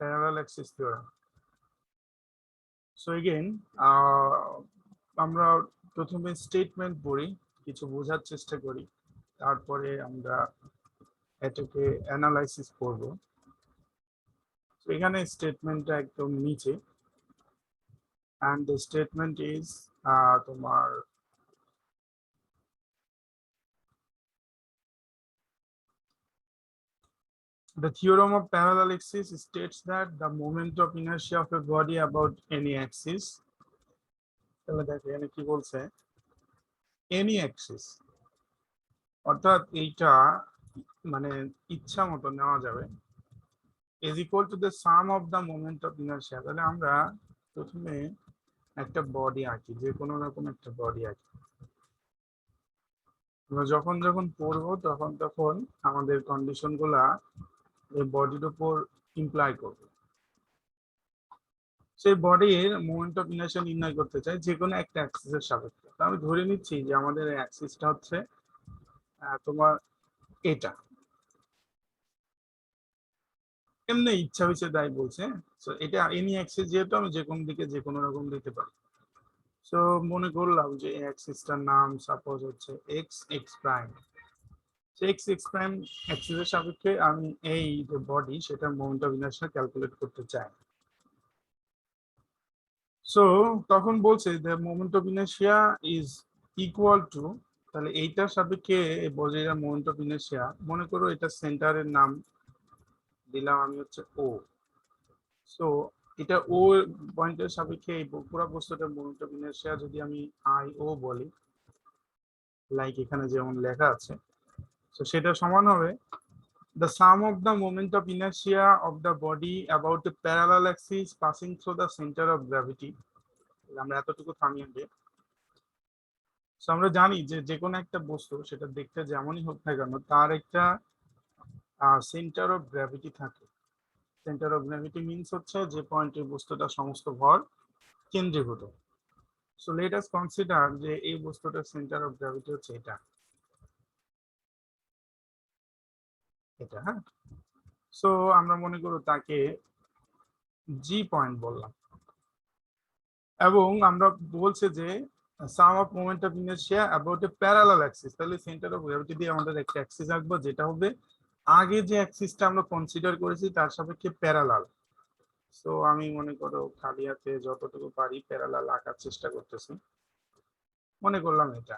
Parallel Axis theorem. So again আমরা প্রথমে statement পড়ি, কিছু বোঝার চেষ্টা করি, তারপরে আমরা এটাকে অ্যানালাইসিস করব। এখানে স্টেটমেন্টটা একদম নিচে, and the statement is তোমার the theorem of parallel axis states that the moment of inertia of a body about any axis, তাহলে দেখো এখানে কি বলছে, any axis অর্থাৎ এইটা মানে ইচ্ছা মতো নেওয়া যাবে, is equal to the sum of the moment of inertia। তাহলে আমরা প্রথমে একটা বডি আঁকি, যে কোনো রকম একটা বডি আঁকি। আমরা যখন যখন পড়বো তখন তখন আমাদের কন্ডিশন গুলা এই বডির উপর ইমপ্লাই করবে। সেই বডির মোমেন্ট অফ ইনারশিয়া নির্ণয় করতে চাই যে কোনো একটা অ্যাক্সিসের সাপেক্ষে। তো আমি ধরে নিচ্ছি যে আমাদের অ্যাক্সিসটা হচ্ছে তোমার এটা, এমনি ইচ্ছা হয়েছে তাই বলছে। তো এটা এনি অ্যাক্সিস যেহেতু আমি যে কোনো দিকে যে কোনো রকম দিতে পারি। সো মনে করলাম যে এই অ্যাক্সিসটার নাম সাপোজ হচ্ছে X X prime. X X prime অ্যাক্সিসের সাপেক্ষে আমি এই যে বডি সেটা মোমেন্ট অফ ইনারশিয়া ক্যালকুলেট করতে চাই। সো তখন বলছে যে moment of inertia is equal two, তাহলে এইটার সাপেক্ষে বডির মোমেন্ট অফ ইনারশিয়া, মনে করো এটা সেন্টারের নাম দিলাম আমি হচ্ছে ও। সো এটা ও পয়েন্টের সাপেক্ষে এই পুরো বস্তুটার মোমেন্ট অফ ইনারশিয়া যদি আমি আই ও বলি, লাইক এখানে যেমন লেখা আছে, তো সেটা সমান হবে the sum of the moment of inertia of the body about the parallel axis passing through the center of gravity। আমরা এতটুকু থামিয়ে দিই। সো আমরা জানি যে যে কোনো একটা বস্তু সেটা দেখতে যেমনই হোক না কেন তার একটা সেন্টার অফ গ্র্যাভিটি থাকে। সেন্টার অফ গ্র্যাভিটি মিনস হচ্ছে যে পয়েন্টে বস্তুটা সমস্ত ভর কেন্দ্রীভূত। সো লেট আস কনসিডার যে এই বস্তুটার সেন্টার অফ গ্র্যাভিটি হচ্ছে এটা, এটা হ্যাঁ। সো আমরা মনে করো তাকে জি পয়েন্ট বললাম, এবং আমরা বলছে যে sum of moment of inertia about a parallel axis. তাহলে সেন্টার অফ গ্র্যাভিটি দিয়ে আমাদের একটা অ্যাক্সিস আঁকবো যেটা হবে আগে যে অ্যাক্সিসটা আমরা কনসিডার করেছি তার সাপেক্ষে প্যারালাল। সো আমি মনে করো খালি হাতে যতটুকু পারি প্যারালাল আঁকার চেষ্টা করতেছি। মনে করলাম এটা,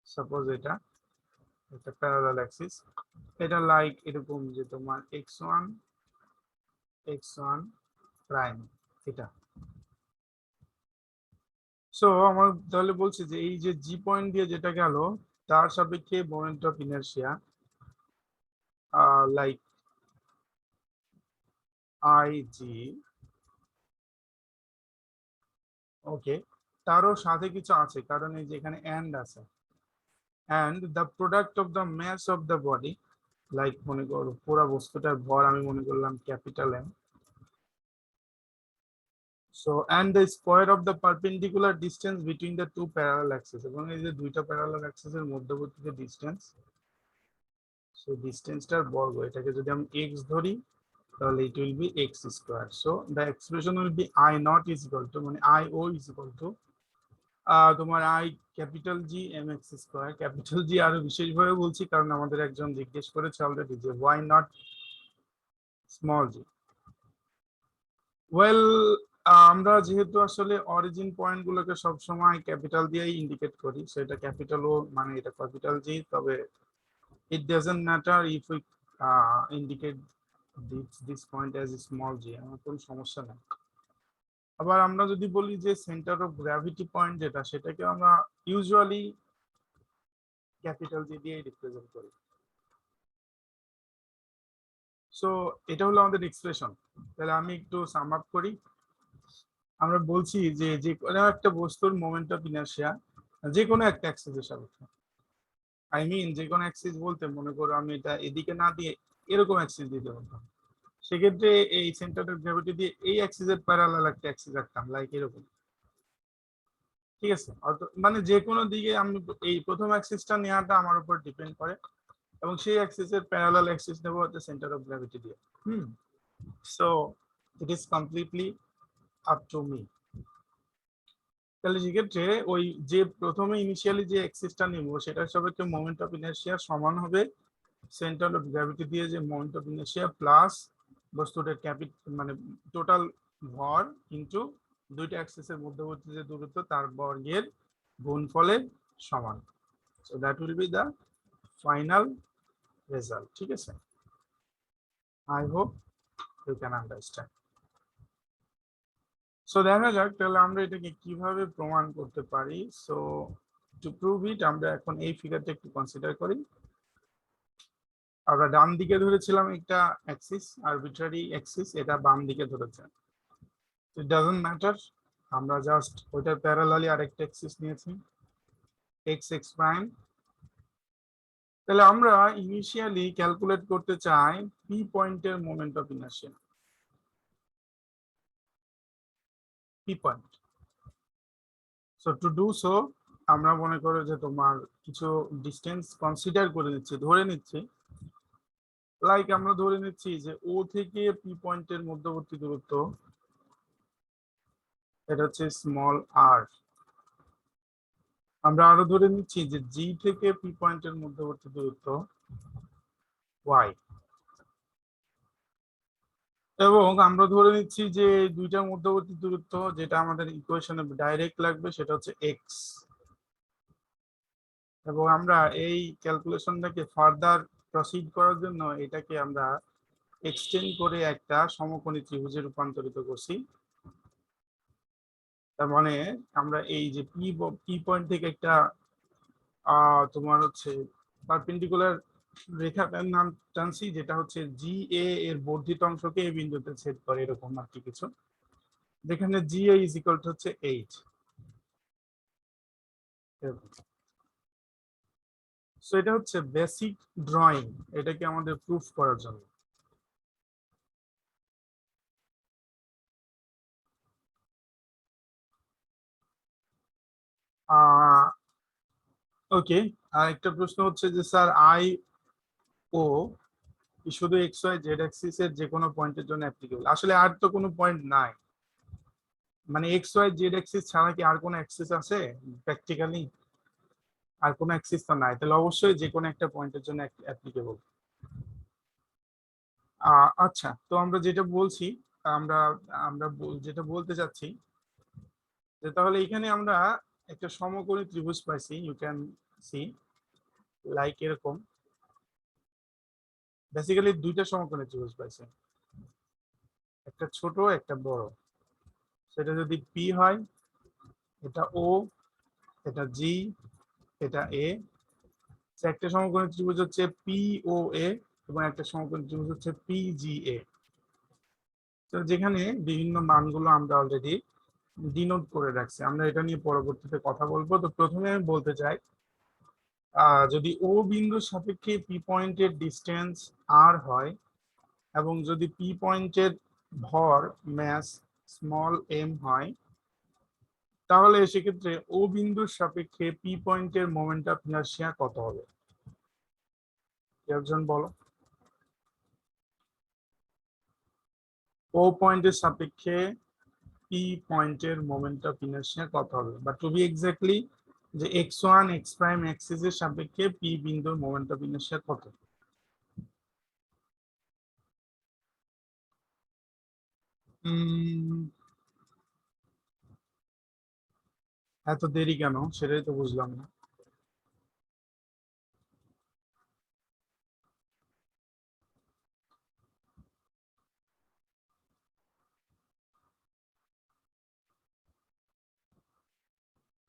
সাপোজ এটা একটা প্যারালাল অ্যাক্সিস, এটা লাইক এরকম যে তোমার x1 প্রাইম এটা। সো আমার তাহলে বলছি যে এই যে জি পয়েন্ট দিয়ে যেটা গেল তার সাপেক্ষে moment of inertia like I G, okay, তারও সাথে কিছু আছে কারণ এই যে এখানে এন্ড আছে, and the product of the mass of the body, like মনে করো পুরো বস্তুটার ভর আমি মনে করলাম capital M. So and the square of the perpendicular distance between the two parallel axes, এবং এই যে দুইটা প্যারালাল অ্যাক্সিসের মধ্যবর্তী যে ডিসটেন্স, সো ডিসটেন্সটার বর্গ, এটাকে যদি আমি এক্স ধরি তাহলে it will be x square. So the expression will be I naught is equal to মানে I O is equal to তোমার I capital G M X square. Capital G আরো বিশেষভাবে বলছি কারণ আমাদের একজন জিজ্ঞেস করেছে অলরেডি যে why not small G. Well আমরা যেহেতু আসলে অরিজিন পয়েন্ট গুলোকে সবসময় ক্যাপিটাল দিয়েই ইন্ডিকেট করি, সেটা ক্যাপিটাল ও মানে এটা ক্যাপিটাল জি, তবে it doesn't matter if we indicate this point as a small g, আমার কোনো সমস্যা নেই। আবার আমরা যদি বলি যে সেন্টার অফ গ্র্যাভিটি পয়েন্ট যেটা, সেটাকে আমরা ইউজুয়ালি ক্যাপিটাল জি দিয়ে রিপ্রেজেন্ট করি। সো এটা হলো আমাদের এক্সপ্রেশন। তাহলে আমি একটু সাম আপ করি। আমরা বলছি যে যে কোনো একটা বস্তুর মোমেন্ট অফ ইনারশিয়া যে কোনো একটা অ্যাক্সিসের সাপেক্ষে, আই মিন যে কোনো অ্যাক্সিস বলতে মনে করো আমি এটা এদিকে না দিয়ে এরকম অ্যাক্সিস দিতে পারতাম, সেক্ষেত্রে এই সেন্টার অফ গ্র্যাভিটি দিয়ে এই অ্যাক্সিসের প্যারালাল একটা অ্যাক্সিস রাখতাম লাইক এরকম। ঠিক আছে, মানে যে কোনো দিকে আমি এই প্রথম অ্যাক্সিসটা নেওয়াটা আমার উপর ডিপেন্ড করে, এবং সেই অ্যাক্সিসের প্যারালাল অ্যাক্সিস নেবো হচ্ছে সেন্টার অফ গ্র্যাভিটি দিয়ে। So it is completely up to me. তাহলে সেক্ষেত্রে ওই যে প্রথমে ইনিশিয়ালি যে এক্সিসটা নিব সেটার সাপেক্ষে মোমেন্ট অফ ইনার্শিয়া সমান হবে সেন্টার অফ গ্র্যাভিটি দিয়ে যে মোমেন্ট অফ ইনার্শিয়া প্লাস বস্তুটার মানে টোটাল ভর কিন্তু দুইটা অ্যাক্সিসের মধ্যবর্তী যে দূরত্ব তার বর্গের গুণফলের সমান। So that will be the final result. ঠিক আছে, I hope you can understand. So দেখা যাক তাহলে আমরা এটাকে কিভাবে প্রমাণ করতে পারি। সো টু প্রুভ ইট আমরা এখন এই ফিগারটা একটু কনসিডার করি। আমরা ডান দিকে ধরেছিলাম একটা অ্যাক্সিস, আরবিট্রারি অ্যাক্সিস, এটা বাম দিকে ধরেছে, ইট ডাজন্ট ম্যাটার, আমরা জাস্ট ওইটার প্যারালালি আরেকটা অ্যাক্সিস নিয়েছি এক্স এক্স প্রাইম। তাহলে আমরা ইনিশিয়ালি ক্যালকুলেট করতে চাই পি পয়েন্টের moment of inertia, P point. So to do so আমরা মনে করো যে তোমার কিছু ডিস্টেন্স কনসিডার করে নিচ্ছি, ধরে নিচ্ছি, লাইক আমরা ধরে নিচ্ছি যে ও থেকে পি পয়েন্টের মধ্যবর্তী দূরত্ব এটা হচ্ছে স্মল আর। আমরা আরো ধরে নিচ্ছি যে জি থেকে পি পয়েন্টের মধ্যবর্তী দূরত্ব ওয়াই, এবং আমরা ধরে নিচ্ছি যে দুইটার মধ্যবর্তী দূরত্ব যেটা আমাদের ইকুয়েশনে ডাইরেক্ট লাগবে সেটা হচ্ছে এক্স। এবং আমরা এই ক্যালকুলেশনটাকে ফার্দার প্রসিড করার জন্য এটাকে আমরা এক্সটেন্ড করে একটা সমকোণী ত্রিভুজে রূপান্তরিত করছি। তার মানে আমরা এই যে পি পয়েন্ট থেকে একটা তোমার হচ্ছে পারপেন্ডিকুলার রেখা নাম টানছি যেটা হচ্ছে জি এর বর্ধিত অংশকে এই বিন্দুতে ছেদ করে, এরকম আর কি কিছু, যেখানে জি এ ইজ ইকুয়াল টু হচ্ছে 8। সো এটা হচ্ছে বেসিক ড্রয়িং, এটাকে আমাদের প্রুফ করার জন্য। ওকে, আর একটা প্রশ্ন হচ্ছে যে স্যার আই ও শুধু এক্স ওয়াই জেড অ্যাক্সিস এর যে কোনো পয়েন্টের জন্য অ্যাপ্লিকেবল? আসলে আর তো কোনো পয়েন্ট নাই, মানে এক্স ওয়াই জেড অ্যাক্সিস ছাড়া কি আর কোনো অ্যাক্সিস আছে প্র্যাকটিক্যালি? আর কোনো অ্যাক্সিস তো নাই, তাহলে অবশ্যই যে কোনো একটা পয়েন্টের জন্য অ্যাপ্লিকেবল। আচ্ছা, তো আমরা যেটা বলছি, আমরা আমরা যেটা বলতে চাচ্ছি যে তাহলে এখানে আমরা একটা সমকোণী ত্রিভুজ পাইছি, ইউ ক্যান সি লাইক এরকম, বেসিক্যালি দুইটা সমকোণী ত্রিভুজ পাইছি, একটা ছোট একটা বড়। সেটা যদি পি হয়, এটা ও, এটা জি, এটা এ। একটা সমকোণী ত্রিভুজ হচ্ছে পি ও এ এবং একটা সমকোণী ত্রিভুজ হচ্ছে পি জি এ। তো যেখানে বিভিন্ন মানগুলো আমরা অলরেডি ডিনোট করে রাখছি, আমরা এটা নিয়ে পরবর্তীতে কথা বলবো। তো প্রথমে আমি বলতে চাই যদি ও বিন্দুর সাপেক্ষে পি পয়েন্টের ডিস্টেন্স আর হয় এবং যদি পি পয়েন্টের ভর ম্যাস স্মল এম হয়, তাহলে সেক্ষেত্রে ও বিন্দুর সাপেক্ষে পি পয়েন্টের মোমেন্ট অফ ইনার্শিয়া কত হবে? একজন বলো। ও পয়েন্টের সাপেক্ষে পি পয়েন্টের মোমেন্ট অফ ইনার্শিয়া কত হবে, বা টু বি এক্স্যাক্টলি যে x one x prime Axis এর সাপেক্ষে পি বিন্দুর মোমেন্ট অফ ইনার্শিয়া কত? এত দেরি কেন সেটাই তো বুঝলাম না।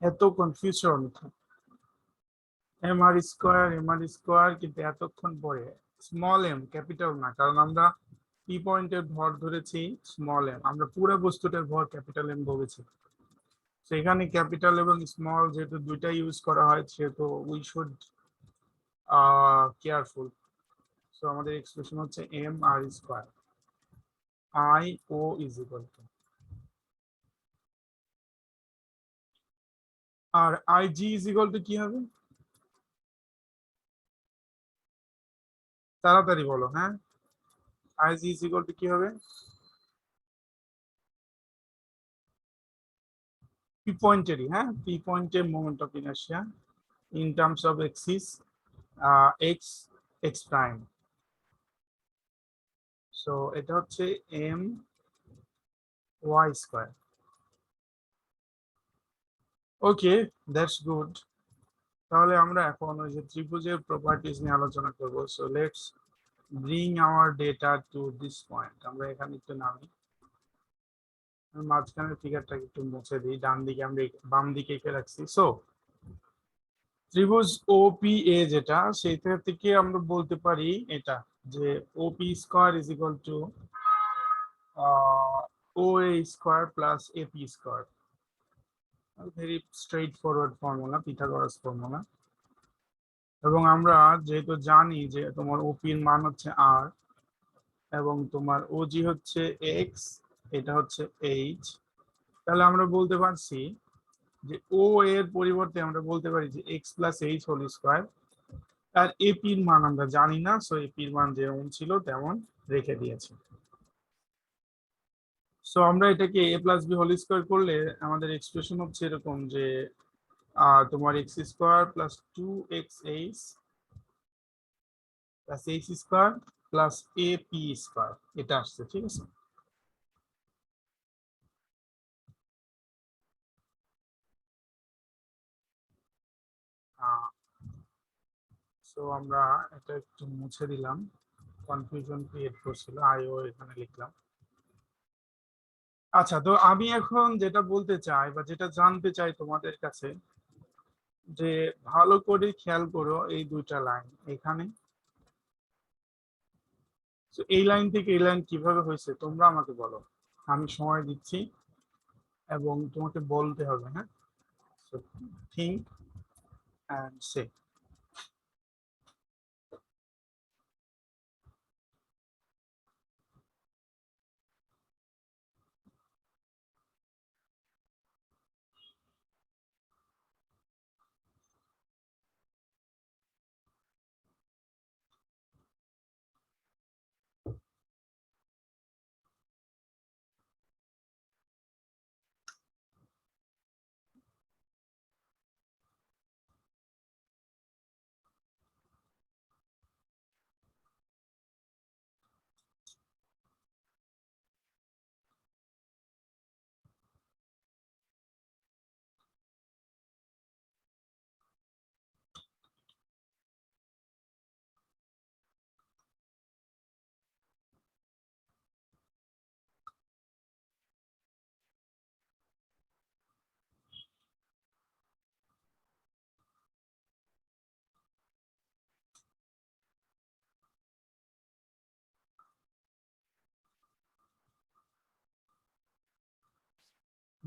এত কনফিউশন, এম আর স্কোয়ার, কিন্তু এতক্ষণ পরে স্মল এম ক্যাপিটাল না, কারণ আমরা পি পয়েন্টের ভর ধরেছি স্মল এম, আমরা পুরো বস্তুটার ভর ক্যাপিটাল এম ধরেছি। সেখানে ক্যাপিটাল এবং স্মল যেহেতু দুইটা ইউজ করা হয় সেহেতু উই শুড কেয়ারফুল। সো আমাদের এক্সপ্রেশন হচ্ছে M R square, I O is equal to, আর I G is equal to কি হবে? তাড়াতাড়ি বলো, হ্যাঁ, I G is equal to কি হবে? পি পয়েন্টেরই, হ্যাঁ, পি পয়েন্টের moment of inertia in terms of axis X X prime. So এটা হচ্ছে M Y square. Okay, that's good. তাহলে আমরা এখন ওই যে ত্রিভুজের প্রপার্টিজ নিয়ে আলোচনা করব। So let's bring our data to this point. আমরা এখানে একটু নামি, মাঝখানের ফিগারটাকে একটু মুছে দিই, ডান দিকে আমরা বাম দিকে এঁকে রাখছি। সো ত্রিভুজ ওপিএ যেটা, সেইটা থেকে আমরা বলতে পারি এটা যে OP square is equal to OA square plus AP square. Very straightforward formula, Pythagoras formula. এবং আমরা যেহেতু জানি যে তোমার ওপি এর মান হচ্ছে আর এবং তোমার ওজি হচ্ছে এক্স, এটা হচ্ছে এইচ, তাহলে আমরা বলতে পারছি যে ও এর পরিবর্তে আমরা বলতে পারি যে X plus H whole square. আর এপির মান আমরা জানি না, সো এপির মান যেমন ছিল তেমন রেখে দিয়েছি। সো আমরা এটাকে A plus B whole square করলে আমাদের এক্সপ্রেশন হচ্ছে এরকম যে তোমার X square plus two X H plus H square plus A P square, এটা আসছে, ঠিক আছে। সো আমরা এটা একটু মুছে দিলাম, কনফিউশন ক্রিয়েট করছিল, আইও এখানে লিখলাম। আচ্ছা, তো আমি এখন যেটা বলতে চাই বা যেটা জানতে চাই তোমাদের কাছে, যে ভালো করে খেয়াল করো এই দুইটা লাইন এখানে। তো এই লাইন থেকে এই লাইন কিভাবে হয়েছে তোমরা আমাকে বলো, আমি সময় দিচ্ছি এবং তোমাকে বলতে হবে, হ্যাঁ। সো থিঙ্ক অ্যান্ড সে।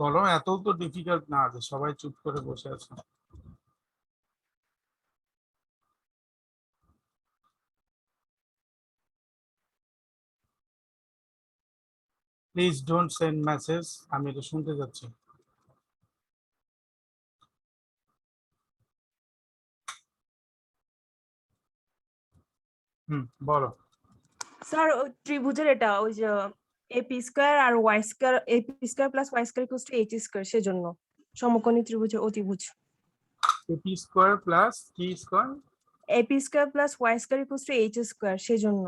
বলো, এত তো ডিফিকাল্ট না যে সবাই চুপ করে বসে আছে। প্লিজ ডোন্ট সেন্ড মেসেজ, আমি এটা শুনতে যাচ্ছি। বলো। স্যার ত্রিভুজের এটা ওই যে এপি স্কয়ার আর Y square, AP square plus Y square equals to H square, সেজন্য সমকোণী ত্রিভুজের অতিভুজ। এপি স্কোয়ার প্লাস কি square? AP square plus Y square equals to H square, সেজন্য।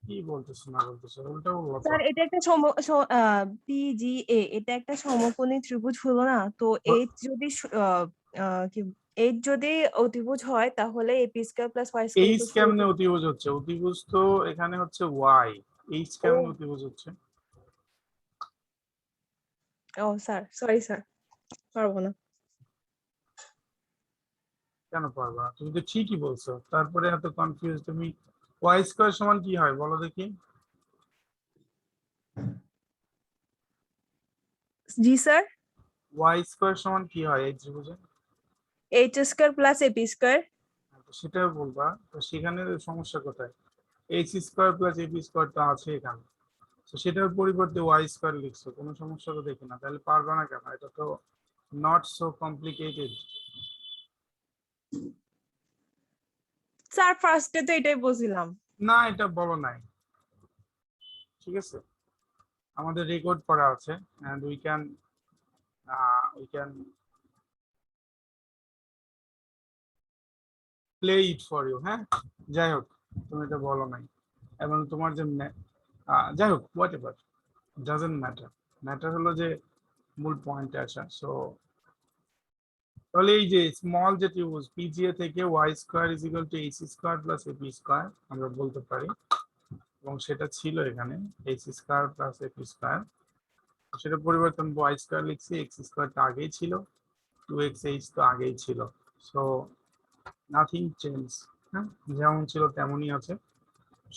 কি বলতেছো না বলতেছো, উল্টা বলবো তো। স্যার এটা একটা পিজিএ, এটা একটা সমকোণী ত্রিভুজ হলো না তো। এইচ যদি কি এইচ যদি অতিভুজ হয় তাহলে AP square plus Y square H equals to. কেমনে অতিভুজ হচ্ছে? অতিভুজ তো এখানে হচ্ছে ওয়াই, এইচ ও কেমনে অতিভুজ হচ্ছে? ও স্যার, সরি স্যার, পারবো না। কেন পারবা? তুমি তো ঠিকই বলছো, তারপরে এত কনফিউজ তুমি। ওয়াই স্কোয়ার সমান কি হয় বলো দেখি? জি স্যার, ওয়াই স্কোয়ার সমান কি হয় এই ত্রিভুজে? H square plus AP square. তো সেটাও বলবা, তো সেখানে সমস্যা কোথায়? H square plus AB square তো আছে এখানে, তো সেটার পরিবর্তে ওয়াই স্কোয়ার লিখছো, কোনো সমস্যা তো দেখি না, তাহলে পারবা না কেন? এটা তো নট সো কমপ্লিকেটেড। স্যার ফার্স্টে তো এটাই বলছিলাম। না, এটা বলো নাই, ঠিক আছে। আমাদের রেকর্ড করা আছে, and we can we can play it for you. হ্যাঁ, যাই হোক, তুমি এটা বলো নাই, এবং তোমার যে যাই হোক, what ever, doesn't matter. Matter হলো যে মূল পয়েন্টে আসা। সো তাহলে এই যে স্মল যে ত্রিভুজ পিজিএ থেকে Y square is equal to H square plus AP square আমরা বলতে পারি, এবং সেটা ছিল এখানে H square plus AP square. সেটা পরিবর্তন ওয়াই স্কোয়ার লিখছি, এক্স স্কোয়ারটা আগেই ছিল, 2x এইচ তো আগেই ছিল। সো নাথিং চেঞ্জ, হ্যাঁ, যেমন ছিল তেমনই আছে।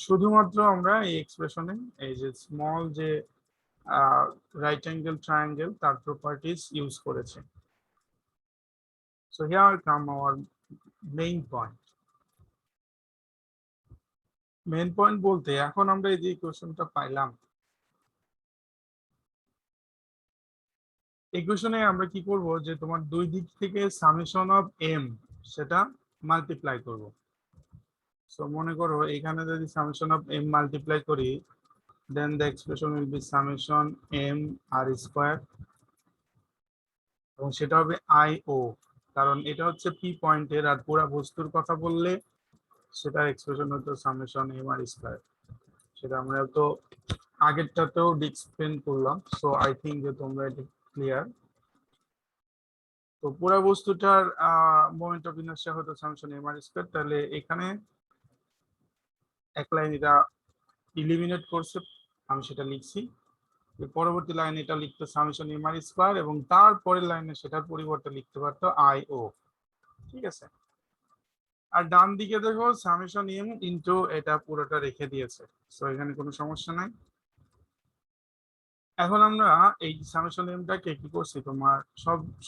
শুধুমাত্র আমরা এই এক্সপ্রেশনে এই যে স্মল যে রাইট অ্যাঙ্গেল ট্রায়াঙ্গেল তার প্রপার্টিজ ইউজ করেছে। So here come our main point. Main point বলতে এখন আমরা এই যে ইকুয়েশনটা পাইলাম, ইকুয়েশনে আমরা কি করব, যে তোমার দুই দিক থেকে সামেশন অফ এম সেটা মাল্টিপ্লাই করব। সো মনে করো এখানে যদি সামেশন অফ এম মাল্টিপ্লাই করি, then the expression will be summation m r square, এবং সেটা হবে আই ও, কারণ এটা হচ্ছে পি পয়েন্টের, আর পুরা বস্তুর কথা বললে সেটার এক্সপ্রেশন হতো সামেশন এম আর স্কয়ার। সেটা আমরা তো আগেরটাতেও এক্সপ্লেন করলাম। সো আই থিঙ্ক যে তোমরা এটা ক্লিয়ার। তো পুরা বস্তুটার মোমেন্ট অফ ইনার্শিয়া হতো সামেশন এম আর স্কয়ার। তাহলে এখানে এক লাইন এটা ইলিমিনেট করছে, আমি সেটা লিখছি। পরবর্তী লাইনে এটা লিখতো সামেশন এম আর স্কয়ার, এবং তারপরের লাইনে সেটার পরিবর্তে লিখতে পারতো আই ও। ঠিক আছে, আর ডান দিকে দেখো সামেশন এম ইনটু এটা পুরোটা রেখে দিয়েছে। সো এখানে কোনো সমস্যা নাই। এখন আমরা এই সামেশন এমটাকে কি করছি, তোমার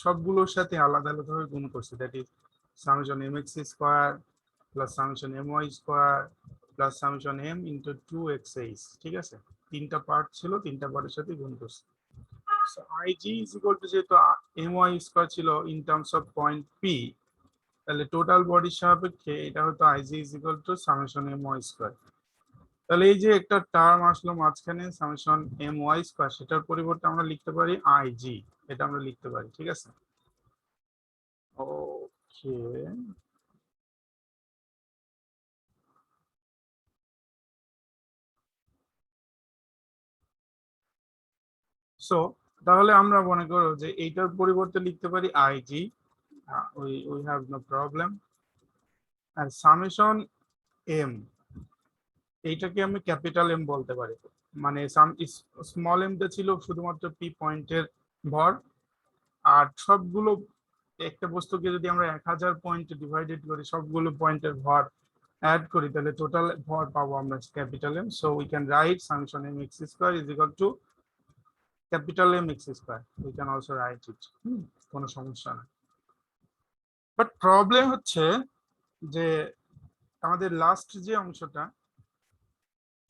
সবগুলোর সাথে আলাদা আলাদা ভাবে গুণ করছি। That is summation M X square plus summation M Y square plus summation M into 2x8। ঠিক আছে, তিনটা পার্ট ছিল, তিনটা পার্টের সাথে গুণ করছি। So IG is equal to যেহেতু my স্কয়ার ছিল in terms of point P, তাহলে টোটাল বডির সাপেক্ষে এটা হতো IG is equal to summation my square. তাহলে এই যে একটা টার্ম আসলো মাঝখানে সামেশন my স্কয়ার, সেটার পরিবর্তে আমরা লিখতে পারি IG, এটা আমরা লিখতে পারি। ঠিক আছে, ওকে। সো তাহলে আমরা মনে করো যে এইটার পরিবর্তে লিখতে পারি IG, we have no problem. আর সামেশন এম, এইটাকে আমি ক্যাপিটাল এম বলতে পারি। মানে স্মল এমটা ছিল শুধুমাত্র পি পয়েন্টের ভর, আর সবগুলো একটা বস্তুকে যদি আমরা 1000 পয়েন্ট ডিভাইডেড করি, সবগুলো পয়েন্টের ভর অ্যাড করি, তাহলে টোটাল ভর পাবো আমরা capital M. So we can write summation M X square is equal to capital M X square. We can also write it, কোনো সমস্যা না। বাট প্রবলেম হচ্ছে যে আমাদের লাস্ট যে অংশটা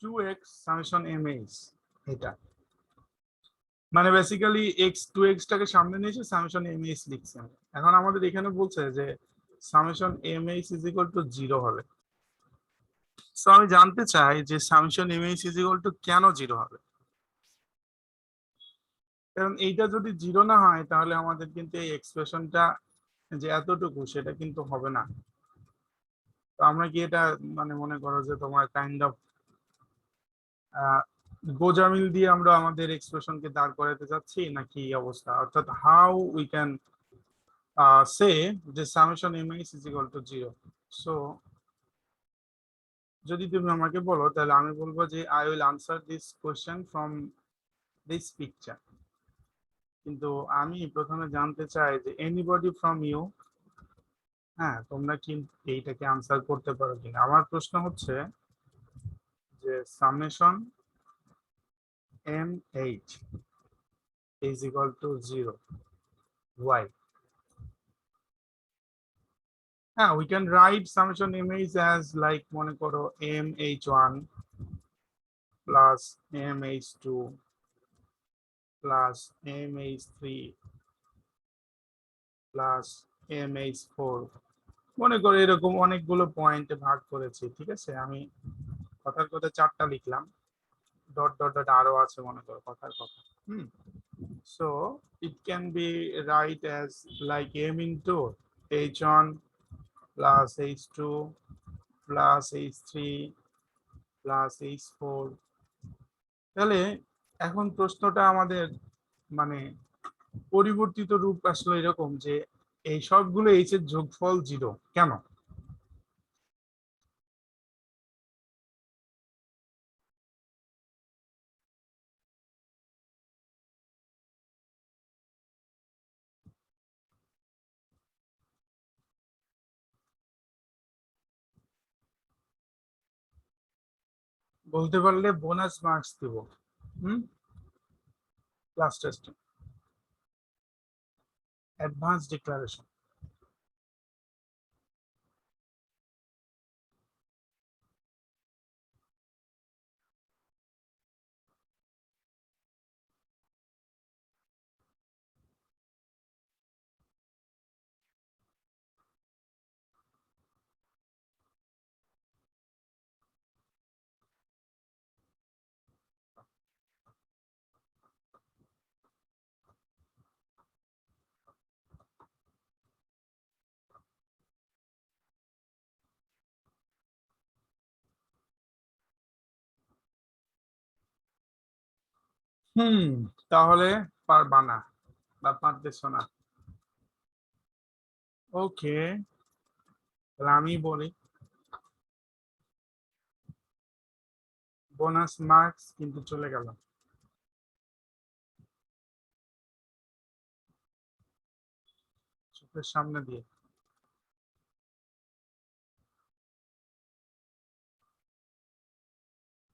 2x সামেশন এম এইচ, এটা মানে বেসিক্যালি এক্স 2x টাকে সামনে নিয়ে এসে সামেশন এম এইচ লিখছে। এখন আমাদের এখানে বলছে যে summation M H is equal to 0 হবে। সো আমি জানতে চাই যে summation M H is equal to কেন 0 হবে। কারণ এইটা যদি 0 না হয় তাহলে আমাদের কিন্তু এই এক্সপ্রেশনটা যে এতটুকু সেটা কিন্তু হবে না। তো আমরা কি এটা মানে মনে করো যে তোমার কাইন্ড অফ গোজামিল দিয়ে আমরা আমাদের এক্সপ্রেশনকে দাঁড় করাতে যাচ্ছি, নাকি অবস্থা, অর্থাৎ how we can say the summation mx is equal to 0. So যদি তুমি আমাকে বলো তাহলে আমি বলবো যে I will answer this question from this picture, কিন্তু আমি প্রথমে জানতে চাই যে anybody from you, হ্যাঁ, তোমরা কি এইটাকে আনসার করতে পারো কিনা। আমার প্রশ্ন হচ্ছে যে summation mh is equal to 0, why? হ্যাঁ, we can write summation mh as like মনে করো mh1 plus mh2 plus mh3 plus mh4, মনে করো এরকম অনেকগুলো পয়েন্টে ভাগ করেছি। ঠিক আছে, আমি কথার কথা 4টা লিখলাম, ডট ডট ডট আরো আছে মনে করো কথার কথা। So it can be write as like m into h1 plus h2 plus h3 plus h4। তাহলে এখন প্রশ্নটা আমাদের মানে পরিবর্তিত রূপ আসলে এরকম যে এই সবগুলো এইচ এর যোগফল 0 কেন? বলতে পারলে বোনাস মার্কস দিব। ক্লাস টেস্টে অ্যাডভান্স ডিক্লারেশন। তাহলে পারবা না বা পারতেছ না। ওকে, তাহলে আমি বলি বোনাস মার্কস কিন্তু চলে গেল। চোখের সামনে দিয়ে।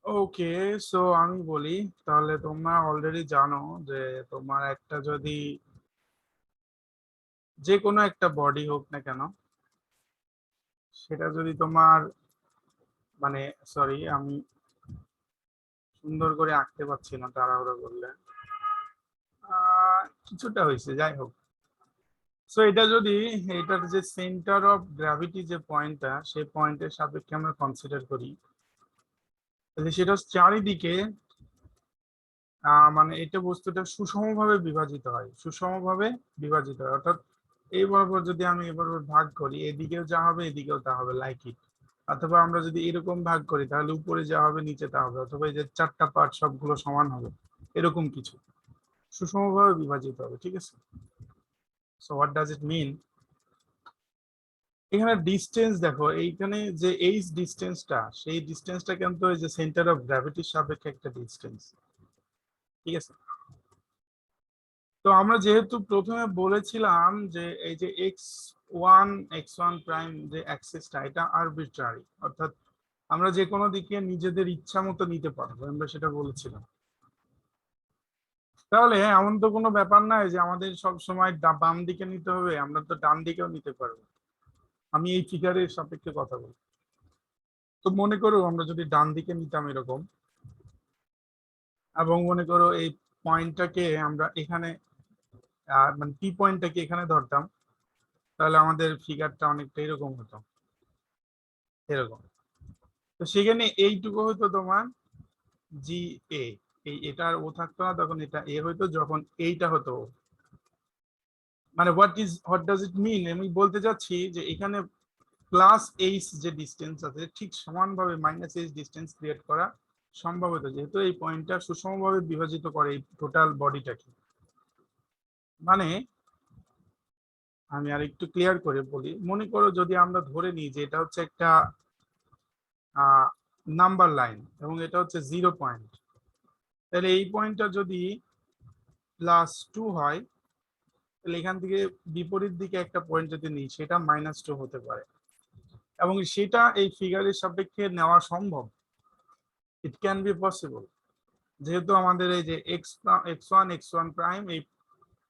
ওকে, সো আমি বলি তাহলে তোমরা অলরেডি জানো যে তোমার একটা যদি যে কোনো একটা বডি হোক না কেন, সেটা যদি তোমার মানে সরি আমি সুন্দর করে আঁকতে পারছি না তাড়াহুড়ো করলে। কিছুটা হয়েছে, যাই হোক। সো এটা যদি এটার যে সেন্টার অফ গ্র্যাভিটি যে পয়েন্টটা, সেই পয়েন্টের সাপেক্ষে আমরা কনসিডার করি, তাহলে সেটা চারিদিকে মানে এটা বস্তুটা সুষমভাবে বিভাজিত হয়, সুষমভাবে বিভাজিত হয়। অর্থাৎ এই বরাবর যদি আমি এবার ভাগ করি, এদিকেও যা হবে এদিকেও তা হবে, লাইক ইট। অথবা আমরা যদি এরকম ভাগ করি তাহলে উপরে যা হবে নিচে তা হবে, অথবা এই যে চারটা পার্ট সবগুলো সমান হবে, এরকম কিছু সুষমভাবে বিভাজিত হবে। ঠিক আছে? সো হোয়াট ডাজ ইট মিন? এখানে ডিস্টেন্স দেখো, এইখানে যে এইচ ডিস্টেন্সটা, সেই ডিস্টেন্সটা কিন্তু এই যে সেন্টার অফ গ্র্যাভিটির সাপেক্ষে একটা ডিস্টেন্স। ঠিক আছে? তো আমরা যেহেতু প্রথমে বলেছিলাম যে এই যে x1 প্রাইম যে অ্যাক্সিসটা, এটা আরবিট্রারি, অর্থাৎ আমরা যে কোনো দিকে নিজেদের ইচ্ছা মতো নিতে পারবো, আমরা সেটা বলেছিলাম। তাহলে এমন তো কোনো ব্যাপার নাই যে আমাদের সব সময় বাম দিকে নিতে হবে, আমরা তো ডান দিকেও নিতে পারবো। আমি এই ফিগারের সাপেক্ষে কথা বলি। তো মনে করো আমরা যদি ডান দিকে নিতাম এরকম, এবং মনে করো এই পয়েন্টটাকে আমরা এখানে মানে পি পয়েন্টটাকে এখানে ধরতাম, তাহলে আমাদের ফিগারটা অনেকটা এরকম হতো, এরকম। তো সেখানে এইটুকু হতো তোমার জি এ, এটা আর ও থাকতো না, তখন এটা এ হতো, যখন এইটা হতো O। মানে হোয়াট ডাজ ইট মিন, আমি বলতে চাচ্ছি যে এখানে প্লাস এইচ যে ডিস্টেন্স আছে, ঠিক সমানভাবে মাইনাস এইচ ডিস্টেন্স ক্রিয়েট করা সম্ভব হতো, যেহেতু এই পয়েন্টটা সুষমভাবে বিভাজিত করে এই টোটাল বডিটাকে। মানে আমি আর একটু ক্লিয়ার করে বলি, মনে করো যদি আমরা ধরে নিই যে এটা হচ্ছে একটা নাম্বার লাইন এবং এটা হচ্ছে 0 পয়েন্ট, তাহলে এই পয়েন্টটা যদি +2 হয়, তাহলে এখান থেকে বিপরীত দিকে একটা পয়েন্ট যদি নিই, সেটা -2 হতে পারে, এবং সেটা এই ফিগারের সাপেক্ষে নেওয়া সম্ভব। ইট ক্যান বি পসিবল, যেহেতু আমাদের এই যে x1 প্রাইম এই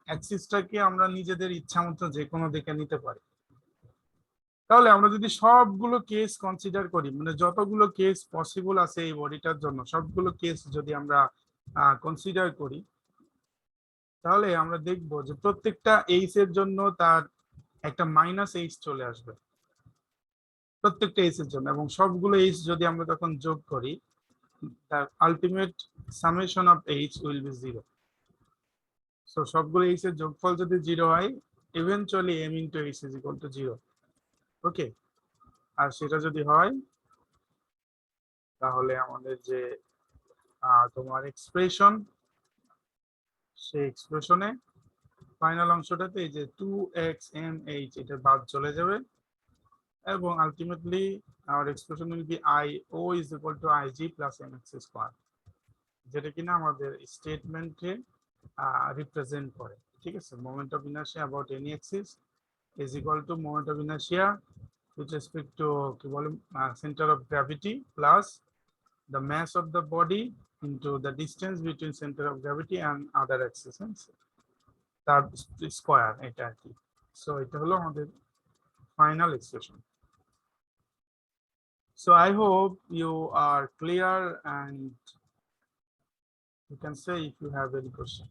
অ্যাক্সিসটাকে আমরা নিজেদের ইচ্ছা মতো যে কোনো দিকে নিতে পারি। তাহলে আমরা যদি সবগুলো কেস কনসিডার করি, মানে যতগুলো কেস পসিবল আছে এই বডিটার জন্য, সবগুলো কেস যদি আমরা কনসিডার করি, তাহলে আমরা দেখব যে প্রত্যেকটা এইচ এর জন্য তার একটা -h চলে আসবে, প্রত্যেকটা এইচ এর জন্য। এবং সবগুলো এইচ যদি আমরা তখন যোগ করি, তার ultimate summation of H will be 0। So সবগুলো এইচ এর যোগফল যদি 0 হয় eventually m into h is equal to 0। ওকে, আর সেটা যদি হয় তাহলে আমাদের যে তোমার এক্সপ্রেশন, সেই এক্সপ্রেশনে ফাইনাল অংশটাতে এই যে 2xmh এটা বাদ চলে যাবে এবং ultimately our expression will be IO is equal to IG plus mx square, যেটা কিনা আমাদের স্টেটমেন্টে রিপ্রেজেন্ট করে। ঠিক আছে, moment of inertia about any Axis is equal to moment of inertia with respect to কি বলে center of gravity plus the mass of the body into the distance between center of gravity and other axis তার square, এটা আর কি। So এটা হলো আমাদের final expression. So I hope you are clear and you can say if you have any question.